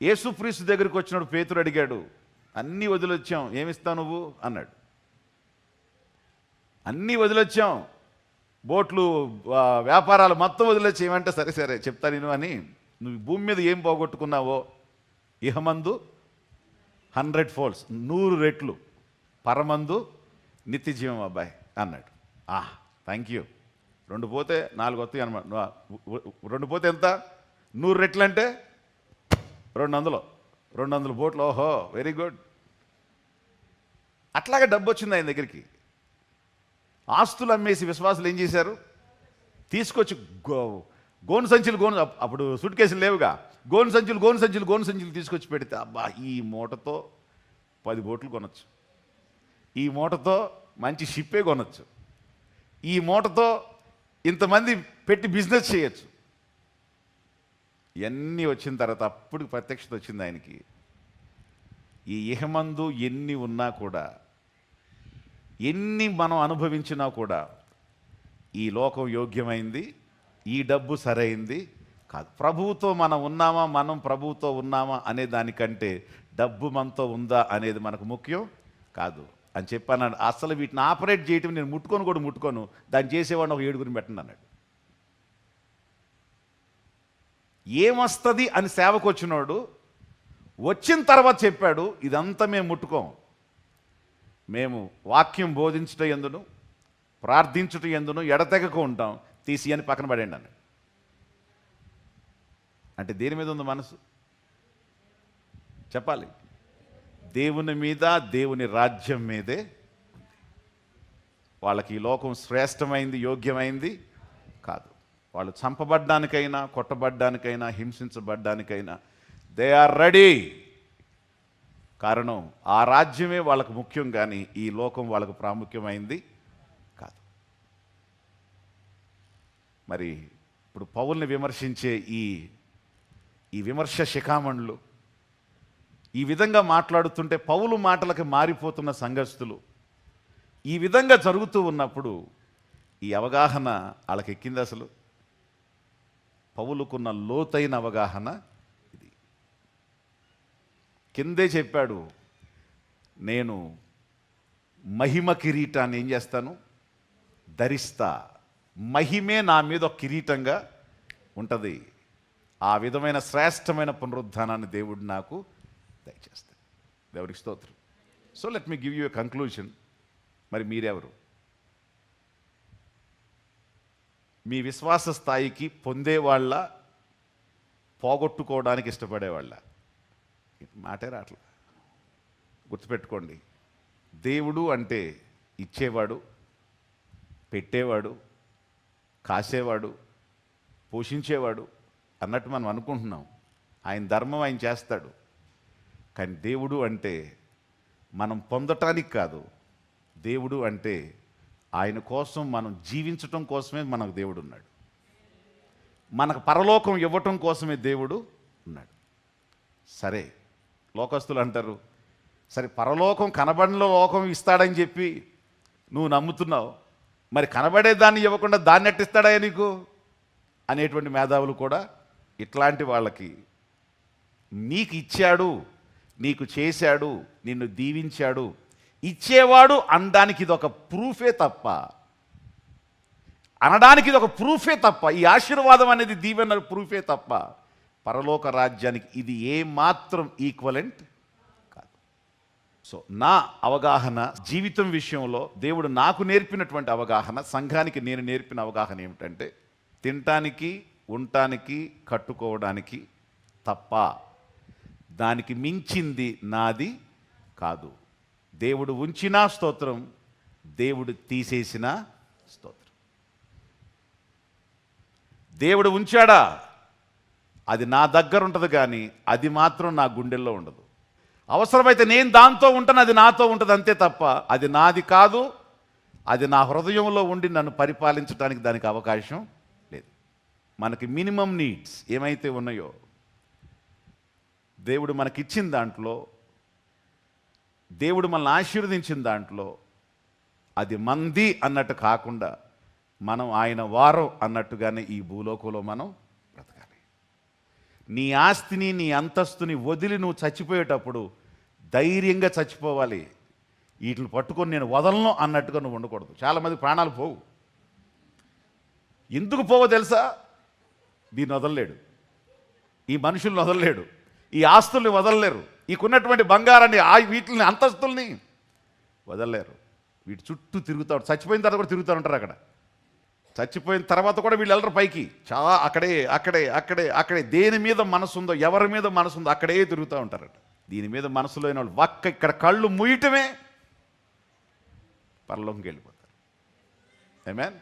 యేసుక్రీస్తు దగ్గరికి వచ్చినాడు పేతురు అడిగాడు, అన్నీ వదిలొచ్చాం, ఏమిస్తావు నువ్వు అన్నాడు. అన్నీ వదిలొచ్చాం, బోట్లు, వ్యాపారాలు మొత్తం వదిలొచ్చి ఏమంటే సరే సరే చెప్తా నేను అని, నువ్వు భూమి మీద ఏం పోగొట్టుకున్నావో ఇహమందు 100 folds 100 రెట్లు, పరమందు నిత్య జీవం అబ్బాయి అన్నాడు. Thank you. 2 పోతే 4 వస్తాయి అనమాట. 2 పోతే ఎంత? 100 రెట్లు అంటే 200 బోట్లు. ఓహో వెరీ గుడ్. అట్లాగే డబ్బు వచ్చింది ఆయన దగ్గరికి. ఆస్తులు అమ్మేసి విశ్వాసులు ఏం చేశారు? తీసుకొచ్చి గోను సంచులు అప్పుడు సూట్ కేసులు లేవుగా, గోను సంచులు తీసుకొచ్చి పెడితే అబ్బా ఈ మూటతో 10 బోట్లు కొనొచ్చు, ఈ మూటతో మంచి షిప్పే కొనొచ్చు, ఈ మూటతో ఇంతమంది పెట్టి బిజినెస్ చేయొచ్చు. ఇవన్నీ వచ్చిన తర్వాత అప్పుడు ప్రత్యక్షత వచ్చింది ఆయనకి. ఈ ఇహమందు ఎన్ని ఉన్నా కూడా, ఎన్ని మనం అనుభవించినా కూడా ఈ లోకం యోగ్యమైంది, ఈ డబ్బు సరైంది కాదు. ప్రభువుతో మనం ప్రభువుతో ఉన్నామా అనే దానికంటే డబ్బు మనతో ఉందా అనేది మనకు ముఖ్యం కాదు అని చెప్పాను. అసలు వీటిని ఆపరేట్ చేయటం నేను ముట్టుకోను, దాన్ని చేసేవాడిని ఒక 7గురిని పెట్టండి అన్నాడు. ఏమొస్తుంది అని సేవకు వచ్చినోడు వచ్చిన తర్వాత చెప్పాడు, ఇదంతా మేము ముట్టుకోం, మేము వాక్యం బోధించటం ఎందును ప్రార్థించటం ఎందును ఎడతెగక ఉంటాం, తీసి అని పక్కన పడేయండి అన్నాడు. అంటే దేని మీద ఉంది మనసు? చెప్పాలి. దేవుని మీద, దేవుని రాజ్యం మీదే ఉంది. వాళ్ళకి ఈ లోకం శ్రేష్టమైంది, యోగ్యమైంది కాదు. వాళ్ళు చంపబడ్డానికైనా, కొట్టబడ్డానికైనా, హింసించబడ్డానికైనా దే ఆర్ రెడీ. కారణం ఆ రాజ్యమే వాళ్ళకు ముఖ్యం, కానీ ఈ లోకం వాళ్ళకు ప్రాముఖ్యమైంది కాదు. మరి ఇప్పుడు పౌల్ని విమర్శించే ఈ విమర్శ శిఖామణులు ఈ విధంగా మాట్లాడుతుంటే, పౌలు మాటలకు మారిపోతున్న సంఘస్థులు ఈ విధంగా జరుగుతూ ఉన్నప్పుడు ఈ అవగాహన వాళ్ళకి ఎక్కింది. అసలు పౌలుకున్న లోతైన అవగాహన ఇది. కిందే చెప్పాడు, నేను మహిమ కిరీటాన్ని ఏం చేస్తాను? ధరిస్తా. మహిమే నా మీద ఒక కిరీటంగా ఉంటుంది. ఆ విధమైన శ్రేష్టమైన పునరుద్ధానాన్ని దేవుడు నాకు దయచేస్తాడు. దేవుడికి స్తోత్రం. So let me give you a conclusion. మరి మీరెవరు? మీ విశ్వాస స్థాయికి పొందేవాళ్ళ, పోగొట్టుకోవడానికి ఇష్టపడేవాళ్ళ? మాటే రాట్లా. గుర్తుపెట్టుకోండి, దేవుడు అంటే ఇచ్చేవాడు, పెట్టేవాడు, కాసేవాడు, పోషించేవాడు అన్నట్టు మనం అనుకుంటున్నాం. ఆయన ధర్మం ఆయన చేస్తాడు. కానీ దేవుడు అంటే మనం పొందటానికి కాదు. దేవుడు అంటే ఆయన కోసం మనం జీవించటం కోసమే మనకు దేవుడు ఉన్నాడు. మనకు పరలోకం ఇవ్వటం కోసమే దేవుడు ఉన్నాడు. సరే, లోకస్తులు అంటారు, సరే పరలోకం కనబడిన లోకం ఇస్తాడని చెప్పి నువ్వు నమ్ముతున్నావు, మరి కనబడే దాన్ని ఇవ్వకుండా దాన్ని ఎట్టిస్తాడా నీకు అనేటువంటి మేధావులు కూడా ఇట్లాంటి వాళ్ళకి, నీకు ఇచ్చాడు, నీకు చేశాడు, నిన్ను దీవించాడు, ఇచ్చేవాడు అనడానికి ఇది ఒక ప్రూఫే తప్ప, అనడానికి ఇది ఒక ప్రూఫే తప్ప, ఈ ఆశీర్వాదం అనేది దీవెన ప్రూఫే తప్ప, పరలోక రాజ్యానికి ఇది ఏమాత్రం ఈక్వలెంట్ కాదు. సో నా అవగాహన జీవితం విషయంలో, దేవుడు నాకు నేర్పినటువంటి అవగాహన, సంఘానికి నేను నేర్పిన అవగాహన ఏమిటంటే, తినటానికి, ఉండటానికి, కట్టుకోవడానికి తప్ప దానికి మించింది నాది కాదు. దేవుడు ఉంచినా స్తోత్రం, దేవుడు తీసేసిన స్తోత్రం. దేవుడు ఉంచాడా, అది నా దగ్గర ఉంటుంది, కానీ అది మాత్రం నా గుండెల్లో ఉండదు. అవసరమైతే నేను దాంతో ఉంటాను, అది నాతో ఉంటుంది అంతే తప్ప అది నాది కాదు. అది నా హృదయంలో ఉండి నన్ను పరిపాలించడానికి దానికి అవకాశం లేదు. మనకి మినిమం నీడ్స్ ఏమైతే ఉన్నాయో దేవుడు మనకిచ్చిన దాంట్లో, దేవుడు మనల్ని ఆశీర్వదించిన దాంట్లో, అది మంది అన్నట్టు కాకుండా మనం ఆయన వారం అన్నట్టుగానే ఈ భూలోకంలో మనం బ్రతకాలి. నీ ఆస్తిని నీ అంతస్తుని వదిలి నువ్వు చచ్చిపోయేటప్పుడు ధైర్యంగా చచ్చిపోవాలి. వీటిని పట్టుకొని నేను వదలను అన్నట్టుగా నువ్వు ఉండకూడదు. చాలామంది ప్రాణాలు పోవు. ఎందుకు పోవో తెలుసా? దీన్ని వదలలేడు, ఈ మనుషుల్ని వదలలేడు, ఈ ఆస్తుల్ని వదలలేరు, ఈకున్నటువంటి బంగారాన్ని వీటిని అంతస్తుల్ని వదలలేరు. వీటి చుట్టూ తిరుగుతాడు. చచ్చిపోయిన తర్వాత కూడా తిరుగుతూ ఉంటారు అక్కడ. చచ్చిపోయిన తర్వాత కూడా వీళ్ళు వెళ్ళరు పైకి. అక్కడే అక్కడే అక్కడే అక్కడే దేని మీద మనసు ఉందో, ఎవరి మీద మనసు ఉందో అక్కడే తిరుగుతూ ఉంటారట. దీని మీద మనసు లేని వాళ్ళు ఇక్కడ కళ్ళు ముయ్యటమే పరలోకంకి వెళ్ళిపోతారు. ఆమేన్.